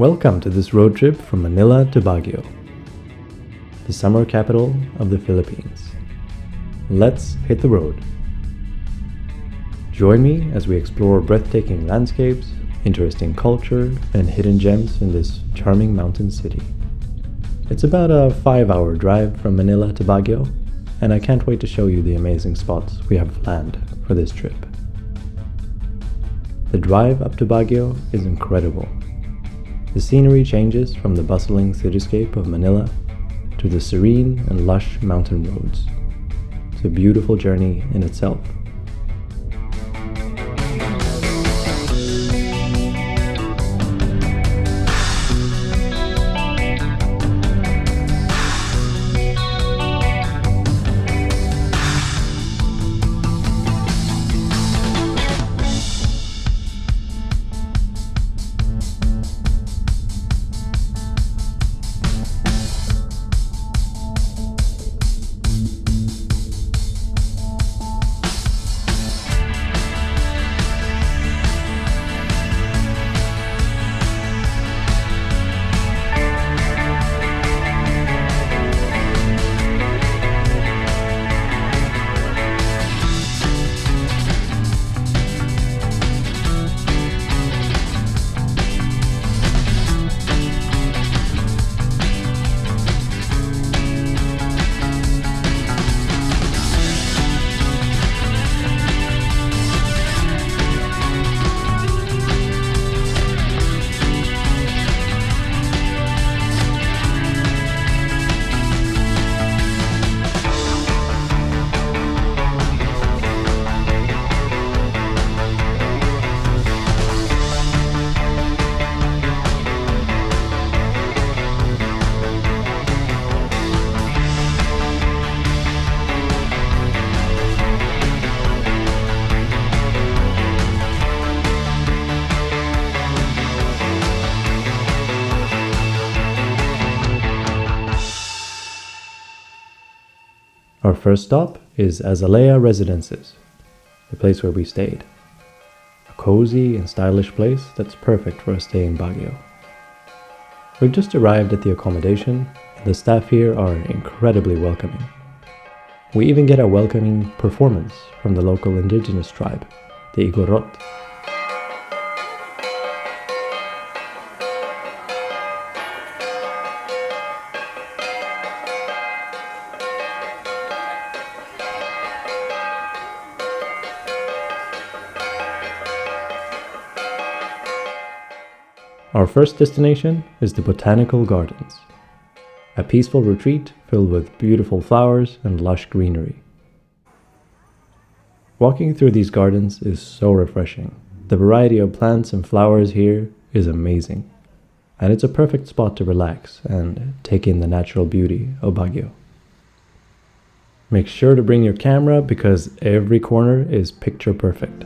Welcome to this road trip from Manila to Baguio, the summer capital of the Philippines. Let's hit the road. Join me as we explore breathtaking landscapes, interesting culture, and hidden gems in this charming mountain city. It's about a 5-hour drive from Manila to Baguio, and I can't wait to show you the amazing spots we have planned for this trip. The drive up to Baguio is incredible. The scenery changes from the bustling cityscape of Manila to the serene and lush mountain roads. It's a beautiful journey in itself. Our first stop is Azalea Residences, the place where we stayed. A cozy and stylish place that's perfect for a stay in Baguio. We've just arrived at the accommodation, and the staff here are incredibly welcoming. We even get a welcoming performance from the local indigenous tribe, the Igorot. Our first destination is the Botanical Gardens, a peaceful retreat filled with beautiful flowers and lush greenery. Walking through these gardens is so refreshing. The variety of plants and flowers here is amazing, and it's a perfect spot to relax and take in the natural beauty of Baguio. Make sure to bring your camera because every corner is picture perfect.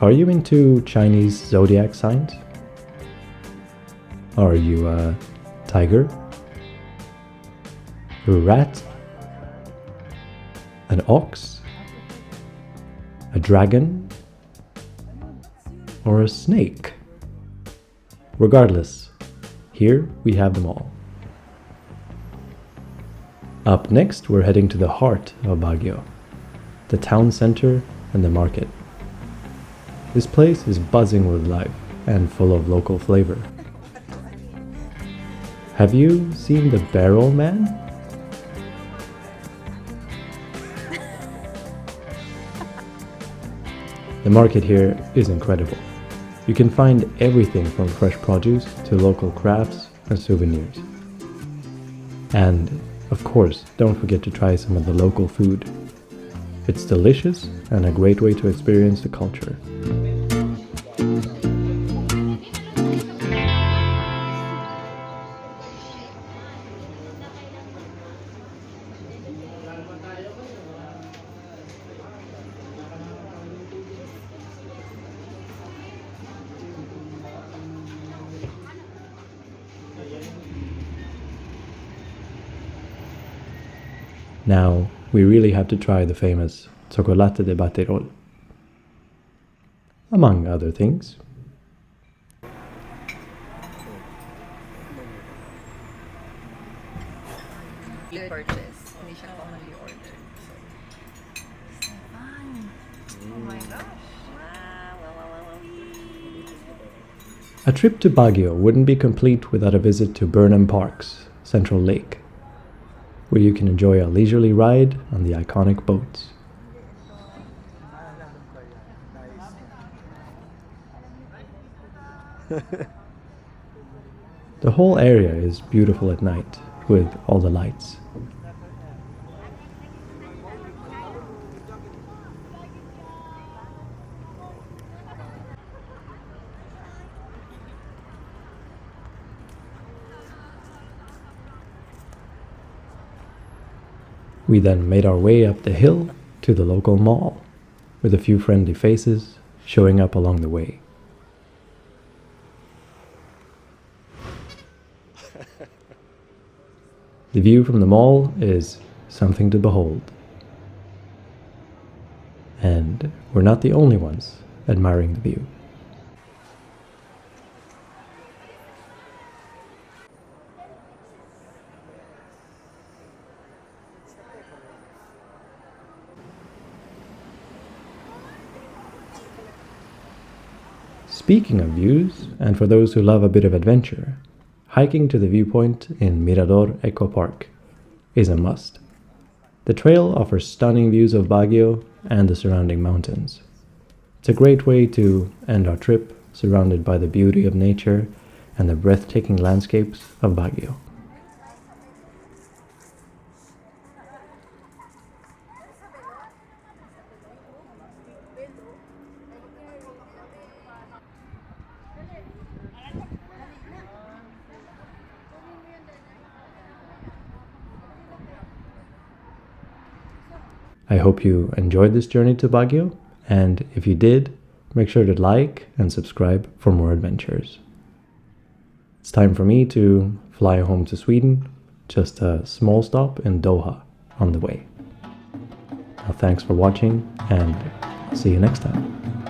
Are you into Chinese zodiac signs? Are you a tiger? A rat? An ox? A dragon? Or a snake? Regardless, here we have them all. Up next, we're heading to the heart of Baguio, the town center and the market. This place is buzzing with life and full of local flavor. Have you seen the barrel man? The market here is incredible. You can find everything from fresh produce to local crafts and souvenirs. And, of course, don't forget to try some of the local food. It's delicious and a great way to experience the culture. Now, we really have to try the famous Tsokolate de Batirol, among other things. Purchase. Hindi siya commonly ordered. So fun. Oh my gosh. Wow. A trip to Baguio wouldn't be complete without a visit to Burnham Park's Central Lake, where you can enjoy a leisurely ride on the iconic boats. The whole area is beautiful at night with all the lights. We then made our way up the hill to the local mall, with a few friendly faces showing up along the way. The view from the mall is something to behold. And we're not the only ones admiring the view. Speaking of views, and for those who love a bit of adventure, hiking to the viewpoint in Mirador Eco Park is a must. The trail offers stunning views of Baguio and the surrounding mountains. It's a great way to end our trip surrounded by the beauty of nature and the breathtaking landscapes of Baguio. I hope you enjoyed this journey to Baguio, and if you did, make sure to like and subscribe for more adventures. It's time for me to fly home to Sweden, just a small stop in Doha on the way. Now, thanks for watching, and I'll see you next time.